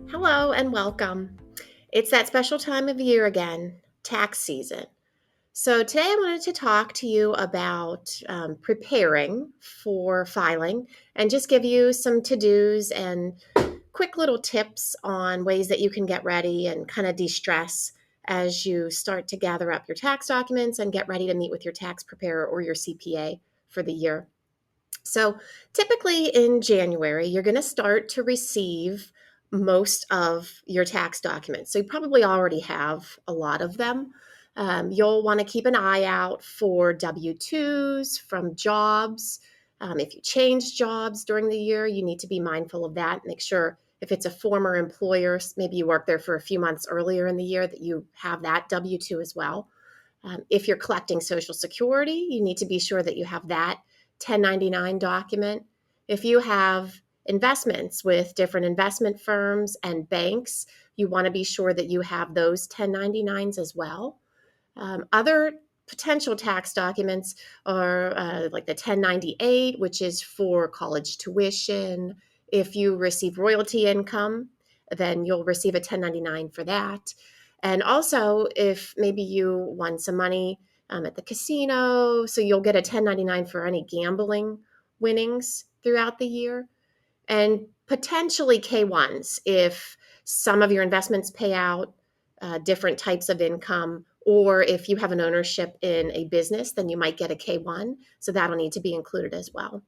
Hello and welcome. It's that special time of year again, tax season. So, today I wanted to talk to you about preparing for filing and just give you some to dos and quick little tips on ways that you can get ready and kind of de stress as you start to gather up your tax documents and get ready to meet with your tax preparer or your CPA for the year. So, typically in January, you're going to start to receive most of your tax documents. So, you probably already have a lot of them. You'll want to keep an eye out for W 2s from jobs. If you change jobs during the year, you need to be mindful of that. Make sure if it's a former employer, maybe you worked there for a few months earlier in the year, that you have that W 2 as well. If you're collecting Social Security, you need to be sure that you have that 1099 document. If you have investments with different investment firms and banks, you want to be sure that you have those 1099s as well. Other potential tax documents are like the 1098, which is for college tuition. If you receive royalty income, then you'll receive a 1099 for that. And also, if maybe you won some money at the casino, so you'll get a 1099 for any gambling winnings throughout the year. And potentially K1s if some of your investments pay out different types of income, or if you have an ownership in a business, then you might get a K1. So that'll need to be included as well.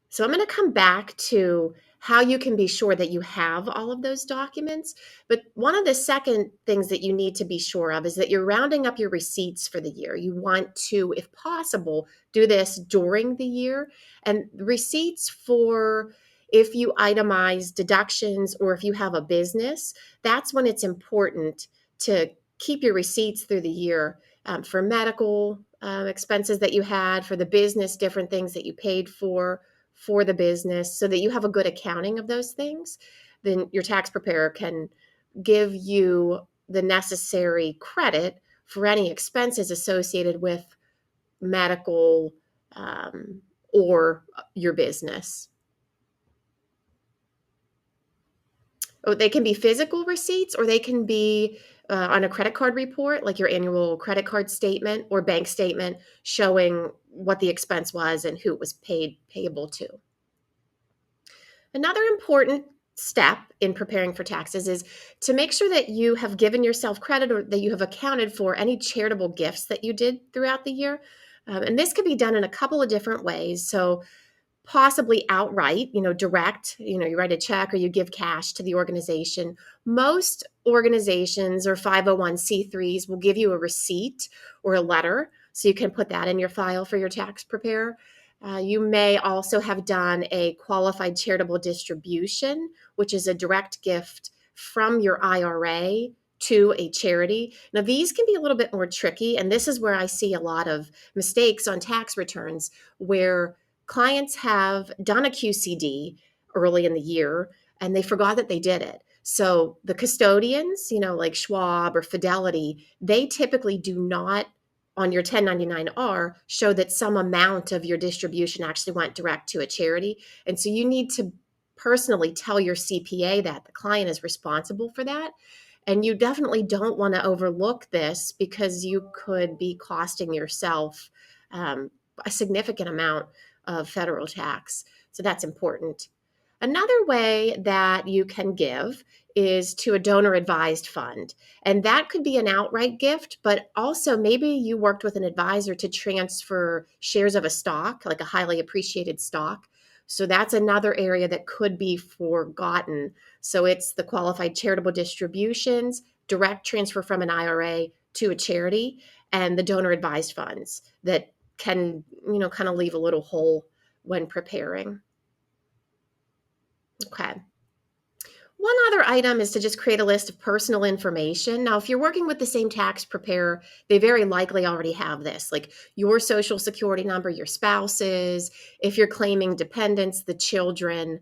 So I'm going to come back to how you can be sure that you have all of those documents. But one of the second things that you need to be sure of is that you're rounding up your receipts for the year. You want to, if possible, do this during the year. And receipts for if you itemize deductions or if you have a business, that's when it's important to keep your receipts through the year for medical expenses that you had, for the business, different things that you paid for the business, so that you have a good accounting of those things. Then your tax preparer can give you the necessary credit for any expenses associated with medical or your business. Oh, they can be physical receipts, or they can be on a credit card report, like your annual credit card statement or bank statement showing what the expense was and who it was payable to. Another important step in preparing for taxes is to make sure that you have given yourself credit or that you have accounted for any charitable gifts that you did throughout the year. And this can be done in a couple of different ways. So, possibly outright, direct, you write a check or you give cash to the organization. Most organizations or 501c3s will give you a receipt or a letter, so you can put that in your file for your tax preparer. You may also have done a qualified charitable distribution, which is a direct gift from your IRA to a charity. Now, these can be a little bit more tricky, and this is where I see a lot of mistakes on tax returns where clients have done a QCD early in the year and they forgot that they did it. So the custodians, like Schwab or Fidelity, they typically do not on your 1099-R show that some amount of your distribution actually went direct to a charity. And so you need to personally tell your CPA that the client is responsible for that. And you definitely don't want to overlook this because you could be costing yourself a significant amount of federal tax. So that's important. Another way that you can give is to a donor advised fund. And that could be an outright gift, but also maybe you worked with an advisor to transfer shares of a stock, like a highly appreciated stock. So that's another area that could be forgotten. So it's the qualified charitable distributions, direct transfer from an IRA to a charity, and the donor advised funds that can, kind of leave a little hole when preparing. Okay. One other item is to just create a list of personal information. Now, if you're working with the same tax preparer, they very likely already have this, like your social security number, your spouse's, if you're claiming dependents, the children,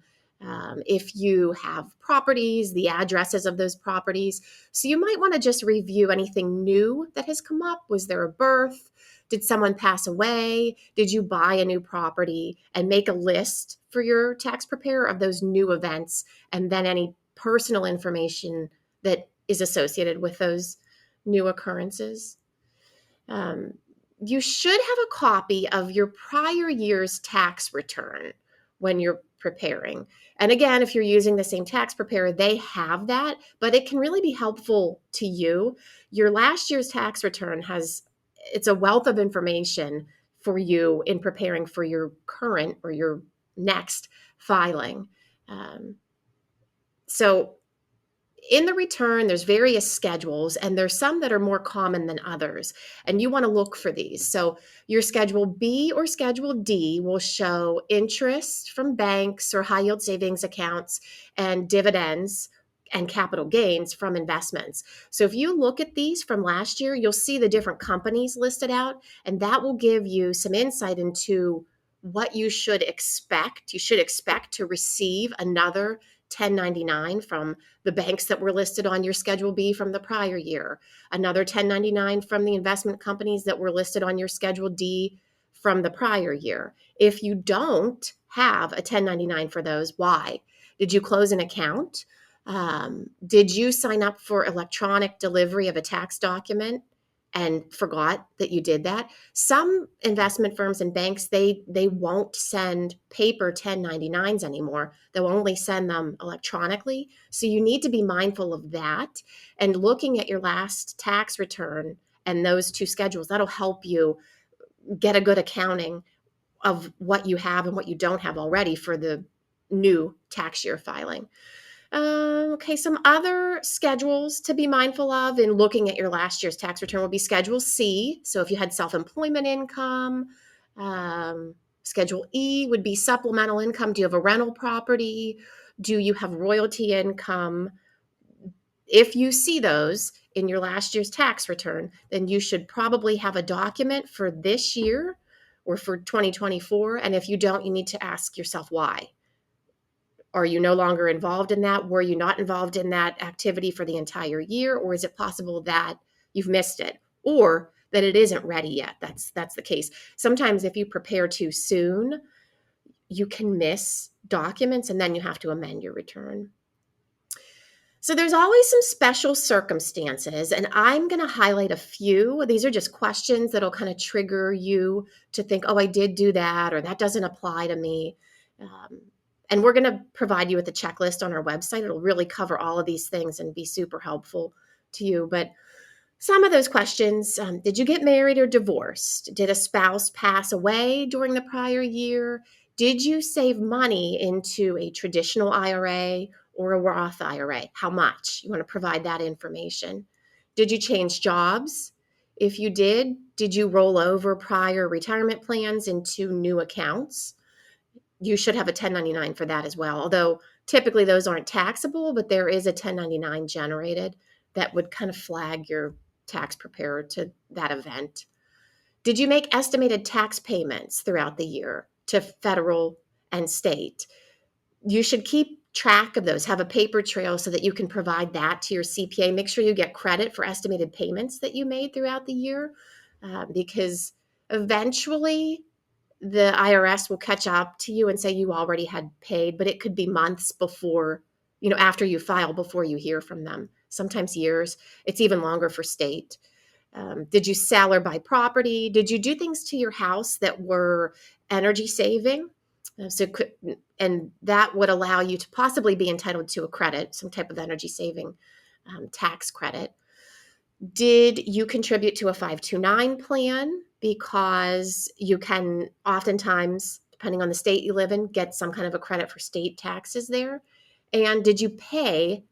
if you have properties, the addresses of those properties. So you might want to just review anything new that has come up. Was there a birth? Did someone pass away? Did you buy a new property? And make a list for your tax preparer of those new events, and then any personal information that is associated with those new occurrences. Um, you should have a copy of your prior year's tax return when you're preparing. And again, if you're using the same tax preparer, they have that, but it can really be helpful to you. Your last year's tax return it's a wealth of information for you in preparing for your current or your next filing. Um, so in the return, there's various schedules, and there's some that are more common than others. And you want to look for these. So your Schedule B or Schedule D will show interest from banks or high yield savings accounts and dividends and capital gains from investments. So if you look at these from last year, you'll see the different companies listed out, and that will give you some insight into what you should expect. You should expect to receive another 1099 from the banks that were listed on your Schedule B from the prior year, another 1099 from the investment companies that were listed on your Schedule D from the prior year. If you don't have a 1099 for those, why? Did you close an account? Did you sign up for electronic delivery of a tax document and forgot that you did that? Some investment firms and banks, they won't send paper 1099s anymore. They'll only send them electronically. So you need to be mindful of that, and looking at your last tax return and those two schedules, that'll help you get a good accounting of what you have and what you don't have already for the new tax year filing. Okay, some other schedules to be mindful of in looking at your last year's tax return will be Schedule C. So if you had self-employment income, Schedule E would be supplemental income. Do you have a rental property? Do you have royalty income? If you see those in your last year's tax return, then you should probably have a document for this year or for 2024. And if you don't, you need to ask yourself why. Are you no longer involved in that? Were you not involved in that activity for the entire year? Or is it possible that you've missed it or that it isn't ready yet? That's the case. Sometimes if you prepare too soon, you can miss documents and then you have to amend your return. So there's always some special circumstances, and I'm going to highlight a few. These are just questions that'll kind of trigger you to think, oh, I did do that, or that doesn't apply to me. And we're going to provide you with a checklist on our website. It'll really cover all of these things and be super helpful to you. But some of those questions, did you get married or divorced? Did a spouse pass away during the prior year? Did you save money into a traditional IRA or a Roth IRA? How much? You want to provide that information. Did you change jobs? If you did you roll over prior retirement plans into new accounts? You should have a 1099 for that as well. Although typically those aren't taxable, but there is a 1099 generated that would kind of flag your tax preparer to that event. Did you make estimated tax payments throughout the year to federal and state? You should keep track of those, have a paper trail so that you can provide that to your CPA. Make sure you get credit for estimated payments that you made throughout the year, because eventually the IRS will catch up to you and say you already had paid, but it could be months before, after you file, before you hear from them. Sometimes years. It's even longer for state. Did you sell or buy property? Did you do things to your house that were energy saving? And that would allow you to possibly be entitled to a credit, some type of energy saving tax credit. Did you contribute to a 529 plan? Because you can oftentimes, depending on the state you live in, get some kind of a credit for state taxes there. And did you pay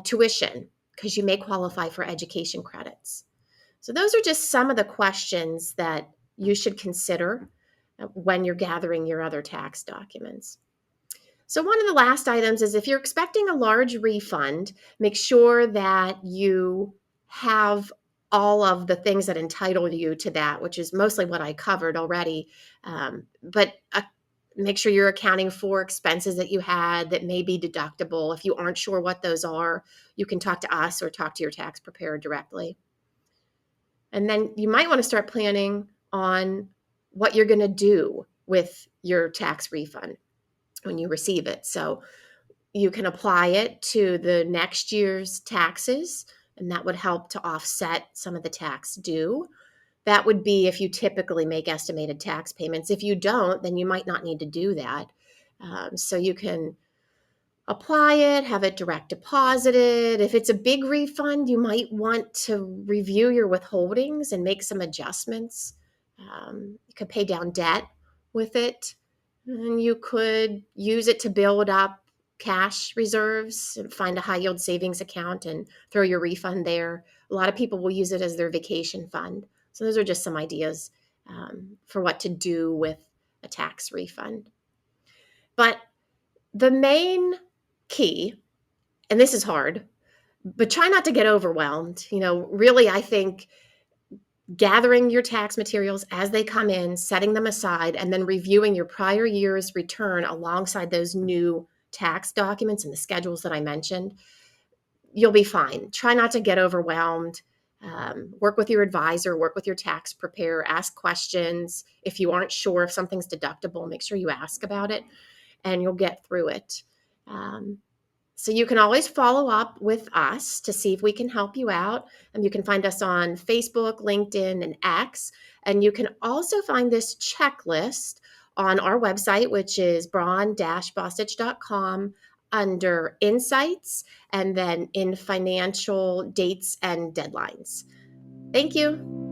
tuition? Because you may qualify for education credits. So those are just some of the questions that you should consider when you're gathering your other tax documents. So one of the last items is if you're expecting a large refund, make sure that you have all of the things that entitle you to that, which is mostly what I covered already. But make sure you're accounting for expenses that you had that may be deductible. If you aren't sure what those are, you can talk to us or talk to your tax preparer directly. And then you might want to start planning on what you're going to do with your tax refund when you receive it. So, You can apply it to the next year's taxes, and that would help to offset some of the tax due. That would be if you typically make estimated tax payments. If you don't, then you might not need to do that. So you can apply it, have it direct deposited. If it's a big refund, you might want to review your withholdings and make some adjustments. You could pay down debt with it, and you could use it to build up cash reserves and find a high yield savings account and throw your refund there. A lot of people will use it as their vacation fund. So those are just some ideas for what to do with a tax refund. But the main key, and this is hard, but try not to get overwhelmed. Really, I think gathering your tax materials as they come in, setting them aside, and then reviewing your prior year's return alongside those new tax documents and the schedules that I mentioned, you'll be fine. Try not to get overwhelmed. Work with your advisor, work with your tax preparer, ask questions. If you aren't sure if something's deductible, make sure you ask about it, and you'll get through it. So you can always follow up with us to see if we can help you out. And you can find us on Facebook, LinkedIn, and X. And you can also find this checklist on our website, which is braun-bostich.com, under Insights, and then in Financial Dates and Deadlines. Thank you.